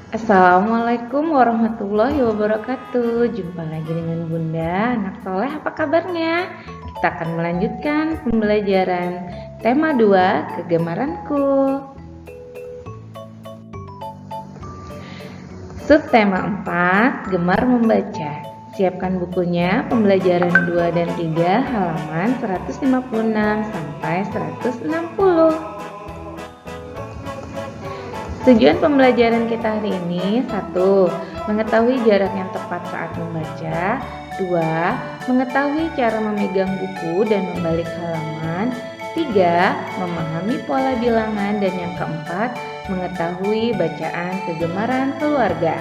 Assalamualaikum warahmatullahi wabarakatuh. Jumpa lagi dengan Bunda. Anak soleh, apa kabarnya? Kita akan melanjutkan pembelajaran tema 2, kegemaranku. Subtema 4, gemar membaca. Siapkan bukunya, pembelajaran 2 dan 3, halaman 156 sampai 160. Tujuan pembelajaran kita hari ini: 1. Mengetahui jarak yang tepat saat membaca. 2. Mengetahui cara memegang buku dan membalik halaman. 3. Memahami pola bilangan. Dan yang keempat, mengetahui bacaan kegemaran keluarga.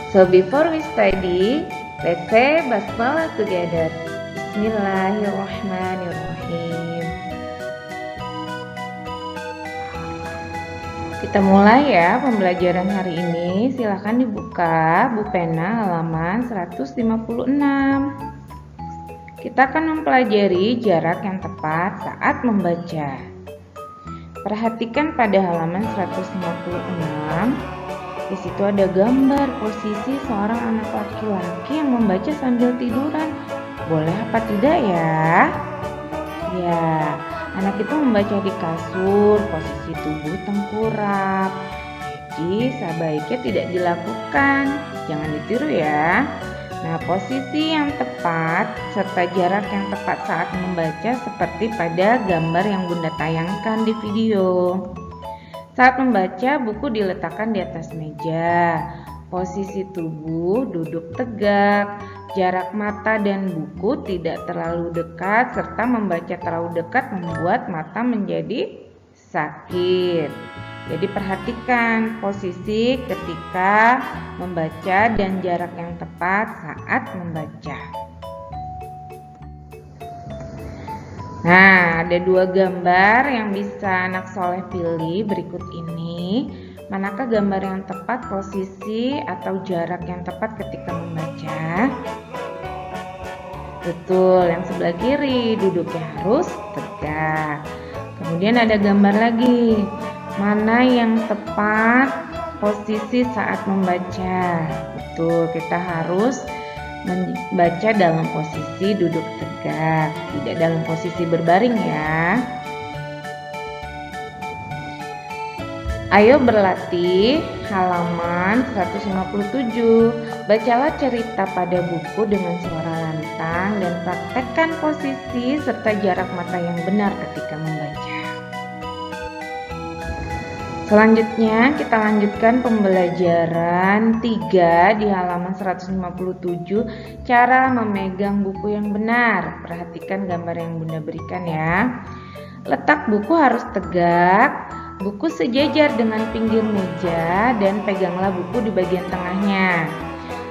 So before we study, let's say basmalah together. Bismillahirrahmanirrahim. Kita mulai ya pembelajaran hari ini. Silahkan dibuka buku pena halaman 156. Kita akan mempelajari jarak yang tepat saat membaca. Perhatikan pada halaman 156. Di situ ada gambar posisi seorang anak laki-laki yang membaca sambil tiduran. Boleh apa tidak ya? Ya. Anak itu membaca di kasur, posisi tubuh tengkurap. Jadi sebaiknya tidak dilakukan, jangan ditiru ya. Nah, posisi yang tepat serta jarak yang tepat saat membaca seperti pada gambar yang Bunda tayangkan di video. Saat membaca, buku diletakkan di atas meja. Posisi tubuh duduk tegak. Jarak mata dan buku tidak terlalu dekat, serta membaca terlalu dekat membuat mata menjadi sakit. Jadi perhatikan posisi ketika membaca dan jarak yang tepat saat membaca. Nah, ada dua gambar yang bisa anak soleh pilih berikut ini. Manakah gambar yang tepat posisi atau jarak yang tepat ketika membaca? Betul, yang sebelah kiri duduknya harus tegak. Kemudian ada gambar lagi. Mana yang tepat posisi saat membaca? Betul, kita harus membaca dalam posisi duduk tegak, tidak dalam posisi berbaring ya. Ayo berlatih halaman 157. Bacalah cerita pada buku dengan suara lantang dan praktekkan posisi serta jarak mata yang benar ketika membaca. Selanjutnya kita lanjutkan pembelajaran 3 di halaman 157, cara memegang buku yang benar. Perhatikan gambar yang Bunda berikan ya. Letak buku harus tegak. Buku sejajar dengan pinggir meja dan peganglah buku di bagian tengahnya.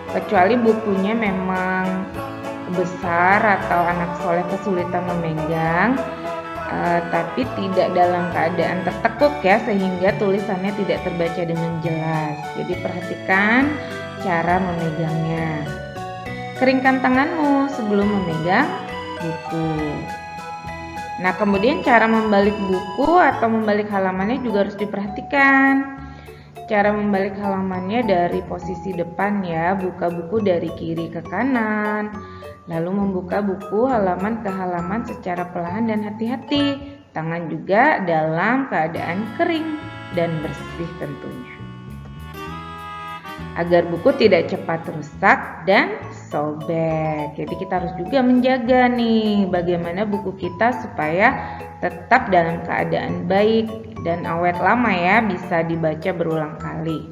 Kecuali bukunya memang besar atau anak soleh kesulitan memegang, tapi tidak dalam keadaan tertekuk ya, sehingga tulisannya tidak terbaca dengan jelas. Jadi perhatikan cara memegangnya. Keringkan tanganmu sebelum memegang buku. Nah, kemudian cara membalik buku atau membalik halamannya juga harus diperhatikan. Cara membalik halamannya dari posisi depan ya, buka buku dari kiri ke kanan. Lalu membuka buku halaman ke halaman secara perlahan dan hati-hati. Tangan juga dalam keadaan kering dan bersih tentunya. Agar buku tidak cepat rusak dan sobek. Jadi kita harus juga menjaga nih bagaimana buku kita supaya tetap dalam keadaan baik dan awet lama ya, bisa dibaca berulang kali.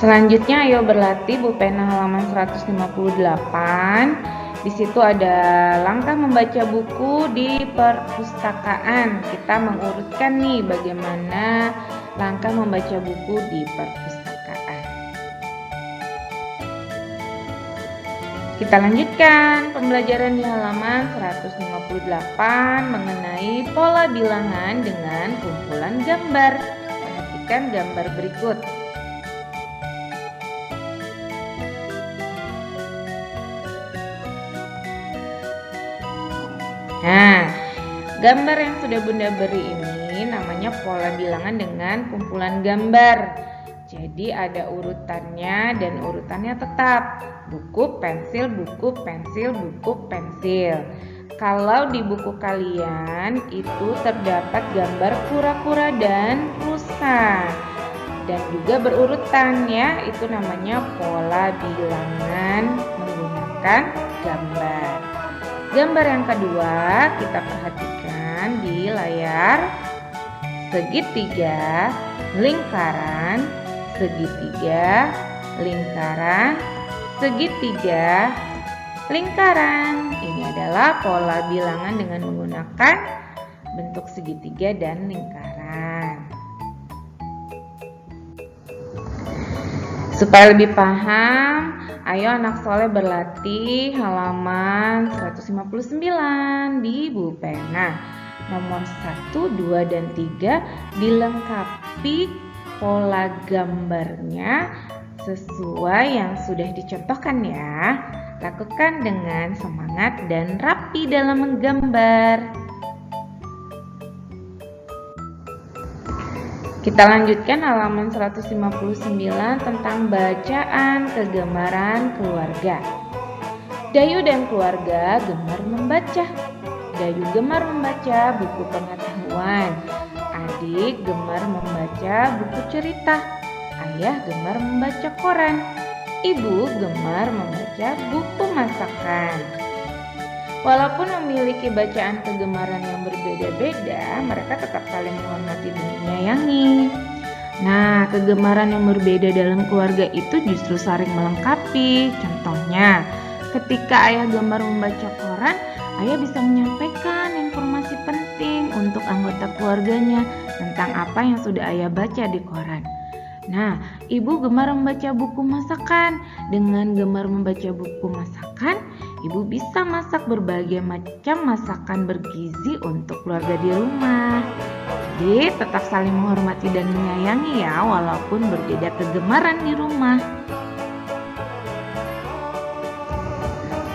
Selanjutnya ayo berlatih buku pena halaman 158. Di situ ada langkah membaca buku di perpustakaan. Kita mengurutkan nih bagaimana langkah membaca buku di perpustakaan. Kita lanjutkan pembelajaran di halaman 158 mengenai pola bilangan dengan kumpulan gambar. Perhatikan gambar berikut. Nah, Gambar yang sudah Bunda beri ini namanya pola bilangan dengan kumpulan gambar. Jadi ada urutannya dan urutannya tetap. Buku, pensil, buku, pensil, buku, pensil. Kalau di buku kalian itu terdapat gambar kura-kura dan rusa. Dan juga berurutan ya, itu namanya pola bilangan menggunakan gambar. Gambar yang kedua kita perhatikan di layar segitiga, lingkaran, segitiga, lingkaran, segitiga, lingkaran. Ini adalah pola bilangan dengan menggunakan bentuk segitiga dan lingkaran. Supaya lebih paham, ayo anak soleh berlatih halaman 159 di buku pena. Nomor 1, 2, dan 3 dilengkapi pola gambarnya sesuai yang sudah dicontohkan ya. Lakukan dengan semangat dan rapi dalam menggambar. Kita lanjutkan halaman 159 tentang bacaan kegemaran keluarga. Dayu dan keluarga gemar membaca. Dayu gemar membaca buku pengetahuan. Adik gemar membaca buku cerita. Ayah gemar membaca koran. Ibu gemar membaca buku masakan. Walaupun memiliki bacaan kegemaran yang berbeda-beda, mereka tetap saling menghormati dan menyayangi. Nah, kegemaran yang berbeda dalam keluarga itu justru saling melengkapi. Contohnya, ketika ayah gemar membaca koran, ayah bisa menyampaikan informasi penting untuk anggota keluarganya tentang apa yang sudah ayah baca di koran. Nah, ibu gemar membaca buku masakan. Dengan gemar membaca buku masakan, ibu bisa masak berbagai macam masakan bergizi untuk keluarga di rumah. Jadi, tetap saling menghormati dan menyayangi ya, walaupun berbeda kegemaran di rumah.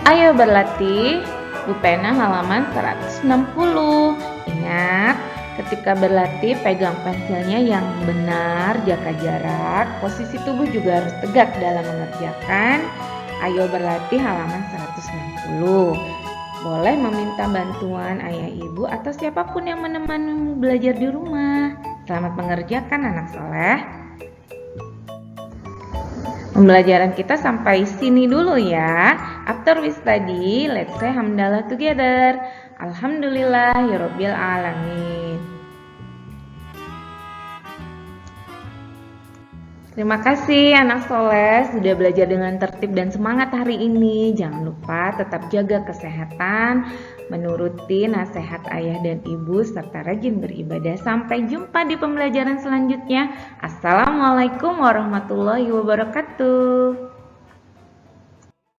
Ayo berlatih, buku pena halaman 160. Ingat, ketika berlatih, pegang pensilnya yang benar, jaga jarak, posisi tubuh juga harus tegak dalam mengerjakan. Ayo berlatih halaman 160. Boleh meminta bantuan ayah ibu atau siapapun yang menemani belajar di rumah. Selamat mengerjakan anak soleh. Pembelajaran kita sampai sini dulu ya. After we study, let's say hamdalah together. Alhamdulillahirabbil alamin. Terima kasih anak soleh sudah belajar dengan tertib dan semangat hari ini. Jangan lupa tetap jaga kesehatan, menuruti nasihat ayah dan ibu, serta rajin beribadah. Sampai jumpa di pembelajaran selanjutnya. Assalamualaikum warahmatullahi wabarakatuh.